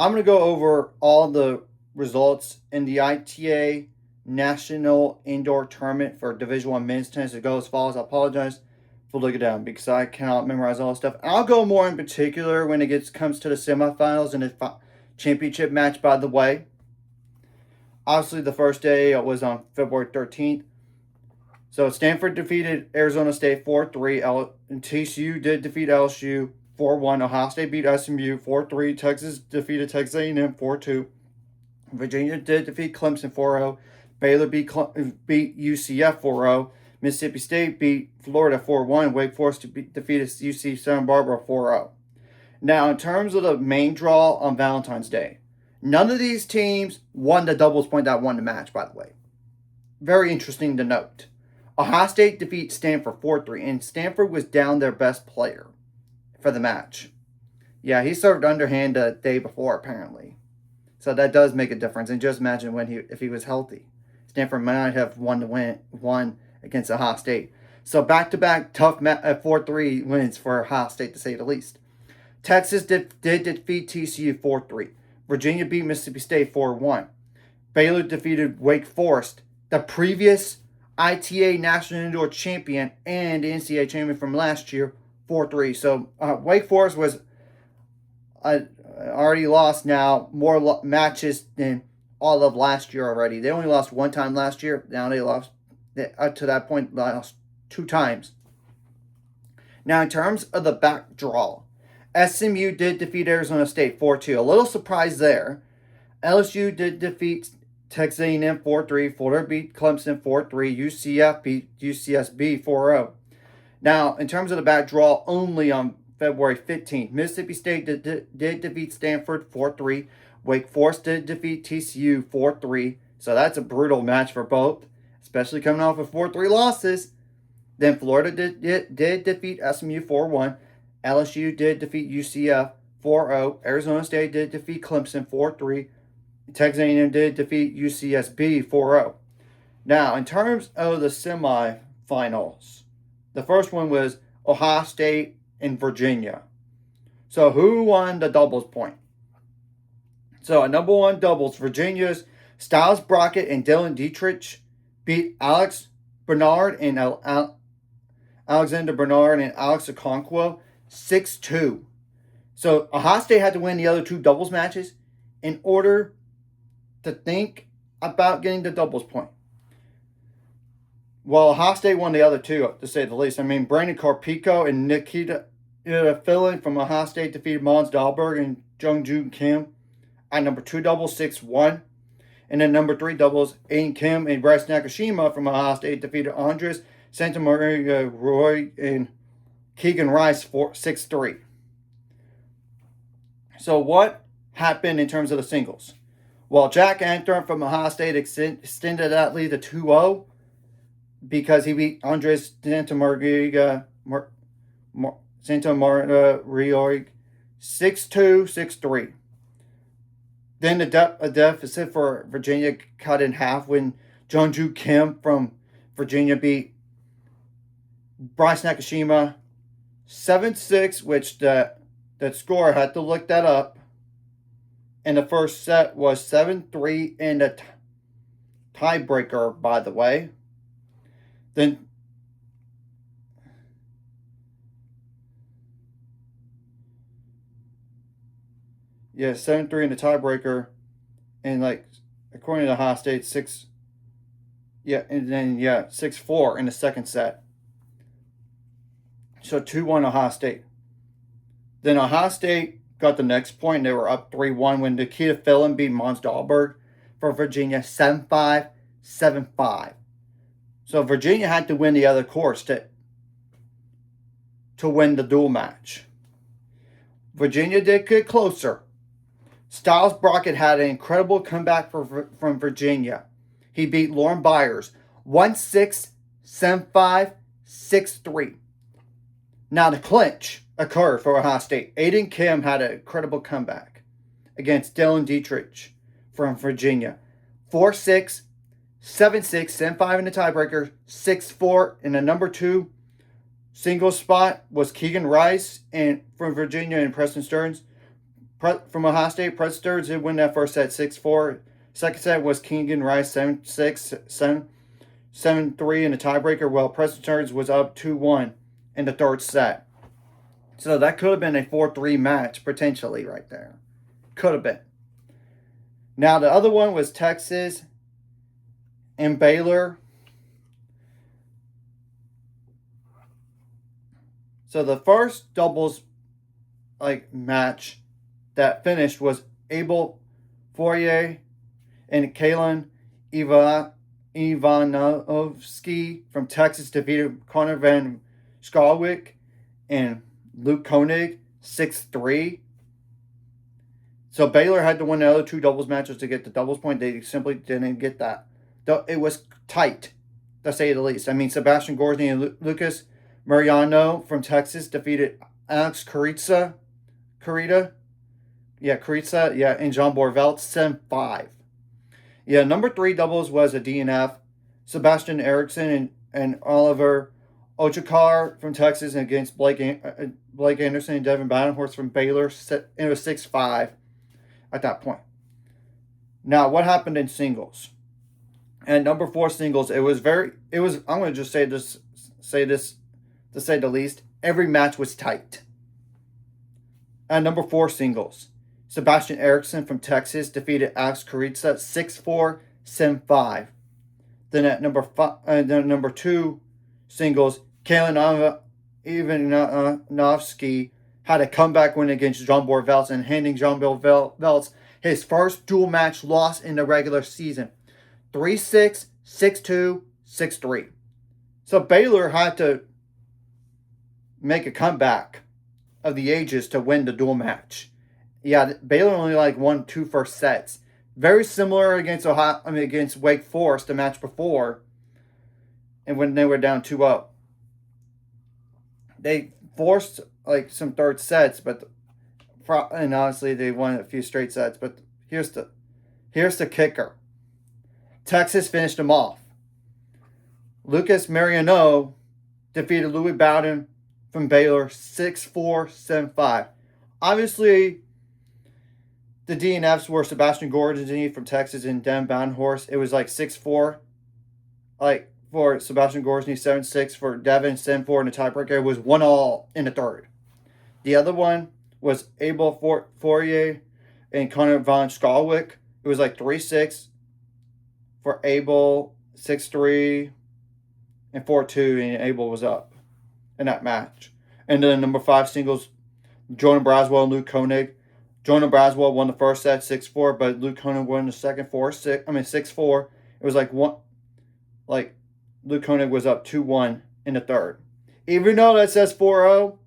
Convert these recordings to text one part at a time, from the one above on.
I'm going to go over all the results in the ITA National Indoor Tournament for Division One men's tennis. It goes as follows. I apologize for looking down because I cannot memorize all this stuff. And I'll go more in particular when it comes to the semifinals and the championship match. By the way, obviously the first day was on February 13th. So Stanford defeated Arizona State 4-3. And TCU did defeat LSU 4-1. Ohio State beat SMU 4-3. Texas defeated Texas A&M 4-2. Virginia did defeat Clemson 4-0. Baylor beat UCF 4-0. Mississippi State beat Florida 4-1. Wake Forest defeated UC Santa Barbara 4-0. Now, in terms of the main draw on Valentine's Day, none of these teams won the doubles point that won the match, by the way. Very interesting to note. Ohio State defeats Stanford 4-3, and Stanford was down their best player for the match. Yeah, he served underhand the day before, apparently. So that does make a difference. And just imagine if he was healthy. Stanford might have won against Ohio State. So back-to-back tough 4-3 wins for Ohio State, to say the least. Texas did defeat TCU 4-3. Virginia beat Mississippi State 4-1. Baylor defeated Wake Forest, the previous ITA National Indoor Champion and NCAA Champion from last year, 4-3. So Wake Forest was already lost now more matches than all of last year already. They only lost one time last year. Now they lost, up to that point, lost 2 times. Now, in terms of the back draw, SMU did defeat Arizona State 4-2. A little surprise there. LSU did defeat Texas A&M 4-3. Florida beat Clemson 4-3. UCF beat UCSB 4-0. Now, in terms of the back draw, only on February 15th, Mississippi State did defeat Stanford 4-3. Wake Forest did defeat TCU 4-3. So that's a brutal match for both, especially coming off of 4-3 losses. Then Florida did defeat SMU 4-1. LSU did defeat UCF 4-0. Arizona State did defeat Clemson 4-3. Texas A&M did defeat UCSB 4-0. Now, in terms of the semifinals, the first one was Ohio State and Virginia. So who won the doubles point? So at number 1 doubles, Virginia's Styles Brockett and Dylan Dietrich beat Alex Bernard and Alexander Bernard and Alex Okonkwo 6-2. So Ohio State had to win the other 2 doubles matches in order to think about getting the doubles point. Well, Ohio State won the other 2, to say the least. I mean, Brandon Carpico and Nikita Philin from Ohio State defeated Mons Dahlberg and Jung-Jun Kim at number 2 doubles 6-1. And then number 3 doubles, Aiden Kim and Bryce Nakashima from Ohio State defeated Andres Santamaria Roy and Keegan Rice 6-3. So what happened in terms of the singles? Well, Jack Anthony from Ohio State extended that lead to 2-0 because he beat Andres Santamaria Rioig 6-2, 6-3. Then the deficit for Virginia cut in half when Jung-Ju Kim from Virginia beat Bryce Nakashima 7-6, which that score, I had to look that up. And the first set was 7-3 in the tiebreaker, by the way. Then yeah, 7-3 in the tiebreaker, and according to Ohio State, 6-4 in the second set. So 2-1 Ohio State. Then Ohio State got the next point. They were up 3-1 when Nikita Philin beat Mons Dahlberg for Virginia 7-5, 7-5. So Virginia had to win the other course to win the dual match. Virginia did get closer. Styles Brockett had an incredible comeback from Virginia. He beat Lauren Byers 1-6, 7-5, 6-3. Now the clinch occurred for Ohio State. Aiden Kim had an incredible comeback against Dylan Dietrich from Virginia. 4-6, 7-6, 7-5 in the tiebreaker, 6-4 in the number 2 single spot was Keegan Rice from Virginia and Preston Stearns. from Ohio State. Predators did win that first set 6-4. Second set was Keegan Rice 7-6, 7-3 in the tiebreaker, while Predators was up 2-1 in the third set. So that could have been a 4-3 match, potentially, right there. Could have been. Now, the other one was Texas and Baylor. So the first doubles match that finished was Abel Fourier and Kalen Ivanovsky from Texas defeated Connor Van Skalwyk and Luke Koenig 6-3. So Baylor had to win the other two doubles matches to get the doubles point. They simply didn't get that. It was tight, to say the least. I mean, Sebastian Gorsny and Lucas Mariano from Texas defeated Alex Kuritsa, and John Borvelt 7-5. Yeah, number 3 doubles was a DNF. Sebastian Erickson and Oliver Ochakar from Texas against Blake Anderson and Devin Badenhorst from Baylor. It was 6-5 at that point. Now, what happened in singles? And number 4 singles, I'm going to just say this to say the least, every match was tight. At number 4 singles, Sebastian Erickson from Texas defeated Alex Kuritsa 6-4, 7-5. Then at number 2 singles, Kalen Ivanovsky had a comeback win against John Borvelt and handing John Borvelt his first dual match loss in the regular season. 3-6, 6-2, 6-3. So Baylor had to make a comeback of the ages to win the dual match. Yeah, Baylor only won 2 first sets. Very similar against Wake Forest the match before, and when they were down 2-0. They forced some third sets, and honestly they won a few straight sets. But here's the kicker. Texas finished them off. Lucas Mariano defeated Louis Bowden from Baylor 6-4, 7-5. Obviously, the DNFs were Sebastian Gordy from Texas and Devin Badenhorst. It was 6-4, for Sebastian Gordy, 7-6 for Devin, 7-4 in the tiebreaker. It was 1-1 in the third. The other one was Abel Fourier and Connor Van Skalwyk. It was 3-6 for Abel, 6-3, and 4-2, and Abel was up in that match. And then number 5 singles, Jonah Braswell and Luke Koenig. Jonah Braswell won the first set 6-4, but Luke Koenig won the second 6-4. It was Luke Koenig was up 2-1 in the third. Even though that says 4-0,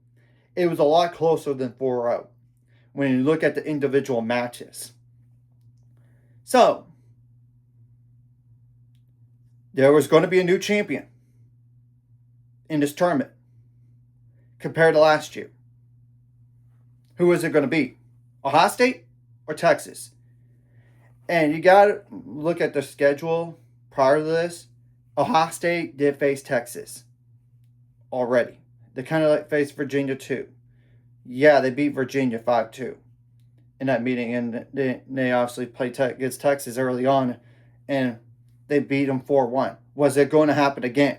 it was a lot closer than 4-0 when you look at the individual matches. So, there was going to be a new champion in this tournament compared to last year. Who is it going to be? Ohio State or Texas? And you got to look at the schedule prior to this. Ohio State did face Texas already. They kind of faced Virginia too. Yeah, they beat Virginia 5-2 in that meeting. And they obviously played against Texas early on. And they beat them 4-1. Was it going to happen again?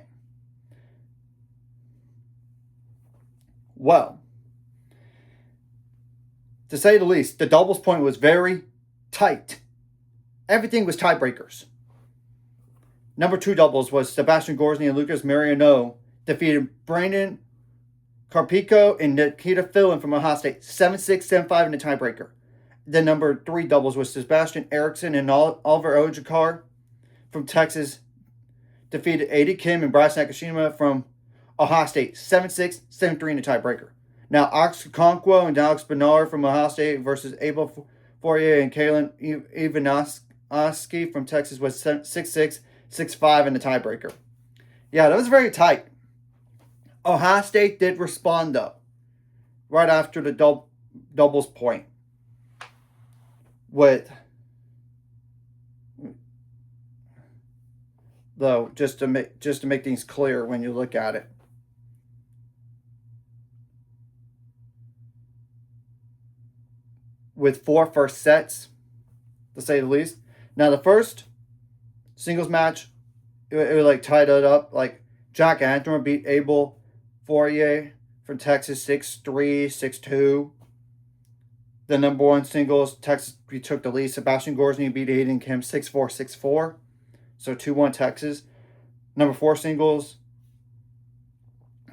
Well, to say the least, the doubles point was very tight. Everything was tiebreakers. Number 2 doubles was Sebastian Gorsny and Lucas Mariano defeated Brandon Carpico and Nikita Philin from Ohio State 7-6, 7-5 in the tiebreaker. The number 3 doubles was Sebastian Erickson and Oliver Ojakar from Texas defeated Adi Kim and Bryce Nakashima from Ohio State 7-6, 7-3 in the tiebreaker. Now, Alex Conquo and Alex Bernard from Ohio State versus Abel Fourier and Kalen Ivanovsky from Texas was 6-6, 6-5 in the tiebreaker. Yeah, that was very tight. Ohio State did respond, though, right after the doubles point. Though, just to make things clear when you look at it. with 4 first sets, to say the least. Now, the first singles match, it was like tied it up. Like Jack Antrim beat Abel Fourier from Texas 6-3, 6-2. The number 1 singles, Texas took the lead. Sebastian Gorsny beat Aiden Kim 6-4, 6-4. So 2-1 Texas. Number 4 singles,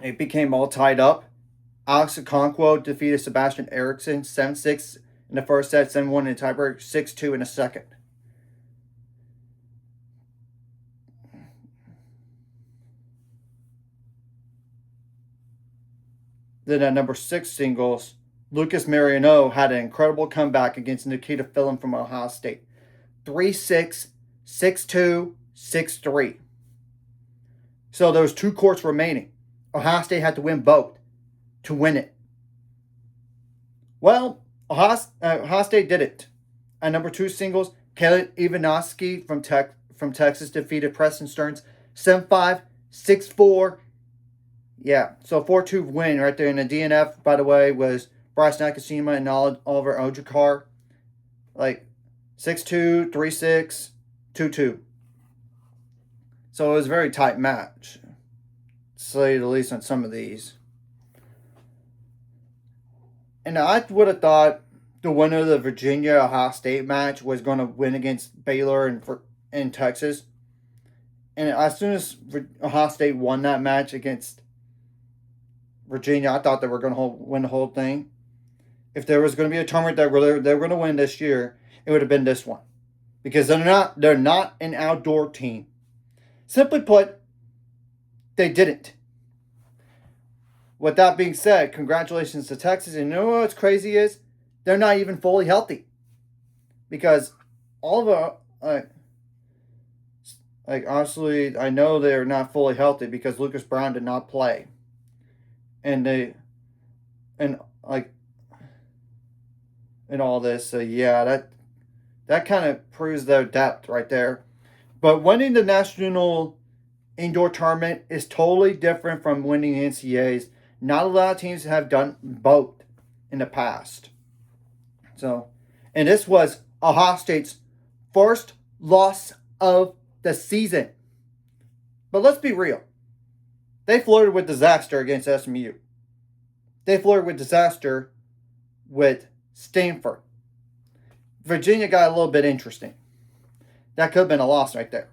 it became all tied up. Alex Okonkwo defeated Sebastian Eriksson 7-6 in the first set, 7-1 in the tiebreak, 6-2 in the second. Then at number 6 singles, Lucas Mariano had an incredible comeback against Nikita Phelan from Ohio State. 3-6, 6-2, 6-3. So there was 2 courts remaining. Ohio State had to win both to win it. Well, Ohio State did it. At number 2 singles, Kayla Ivanovsky from Texas defeated Preston Stearns 7-5, 6-4. Yeah, so 4-2 win right there. And the DNF, by the way, was Bryce Nakashima and Oliver Ojakar. Like 6-2, 3-6, 2-2. So it was a very tight match, to say the least, on some of these. And I would have thought the winner of the Virginia-Ohio State match was going to win against Baylor and Texas. And as soon as Ohio State won that match against Virginia, I thought they were going to win the whole thing. If there was going to be a tournament that they were going to win this year, it would have been this one. Because they're not an outdoor team. Simply put, they didn't. With that being said, congratulations to Texas. And you know what's crazy is? They're not even fully healthy. Because all of the... honestly, I know they're not fully healthy because Lucas Brown did not play. And all this. So yeah, that kind of proves their depth right there. But winning the National Indoor Tournament is totally different from winning NCAAs. Not a lot of teams have done both in the past. So, and this was Ohio State's first loss of the season. But let's be real. They flirted with disaster against SMU. They flirted with disaster with Stanford. Virginia got a little bit interesting. That could have been a loss right there.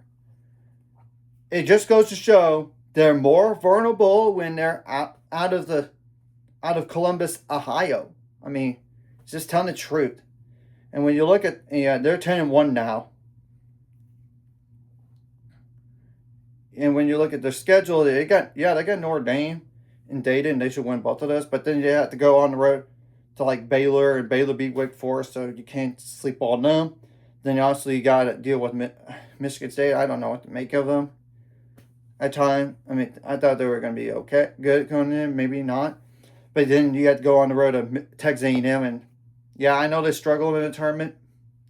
It just goes to show they're more vulnerable when they're out of Columbus, Ohio. I mean, it's just telling the truth. And when you look at, they're 10-1 now. And when you look at their schedule, they got Notre Dame and Dayton. They should win both of those. But then you have to go on the road to like Baylor, and Baylor beat Wake Forest, so you can't sleep on them. Then you obviously got to deal with Michigan State. I don't know what to make of them at time. I mean, I thought they were going to be okay, good going in, maybe not. But then you had to go on the road to Texas A&M, and yeah, I know they struggled in the tournament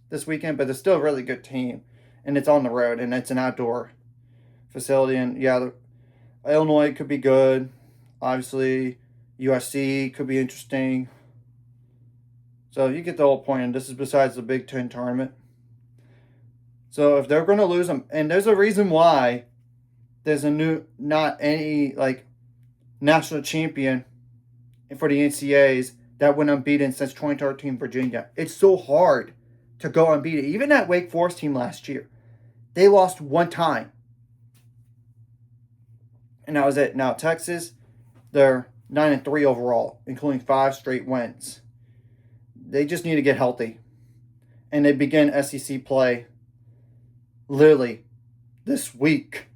this weekend, but they're still a really good team, and it's on the road, and it's an outdoor facility, and yeah, Illinois could be good. Obviously, USC could be interesting. So you get the whole point, and this is besides the Big Ten tournament. So if they're going to lose them, and there's a reason why there's not any like national champion for the NCAAs that went unbeaten since 2013 Virginia. It's so hard to go unbeaten. Even that Wake Forest team last year, they lost one time. And that was it. Now Texas, they're 9-3 overall, including 5 straight wins. They just need to get healthy. And they begin SEC play literally this week.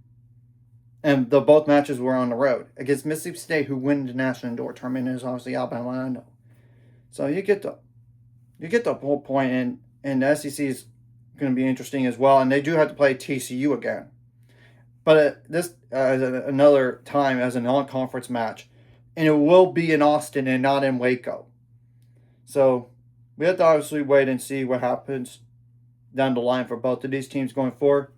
And both matches were on the road against Mississippi State, who win the National Indoor Tournament, and is obviously Alabama. I know. So you get the whole point, and the SEC is going to be interesting as well. And they do have to play TCU again, but this another time as a non-conference match, and it will be in Austin and not in Waco. So we have to obviously wait and see what happens down the line for both of these teams going forward.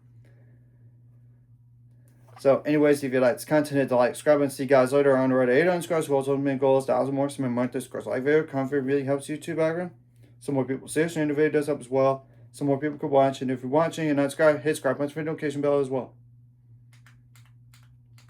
So, anyways, if you like this content, hit the like, subscribe, and see you guys later on the road to 800 subscribers, goals, ultimate goals, 1,000 more, some monthly scores. Like video, comfort really helps YouTube background. some more people see us, and the video does help as well. Some more people could watch, and if you're watching and not subscribed, hit subscribe, punch the notification bell as well.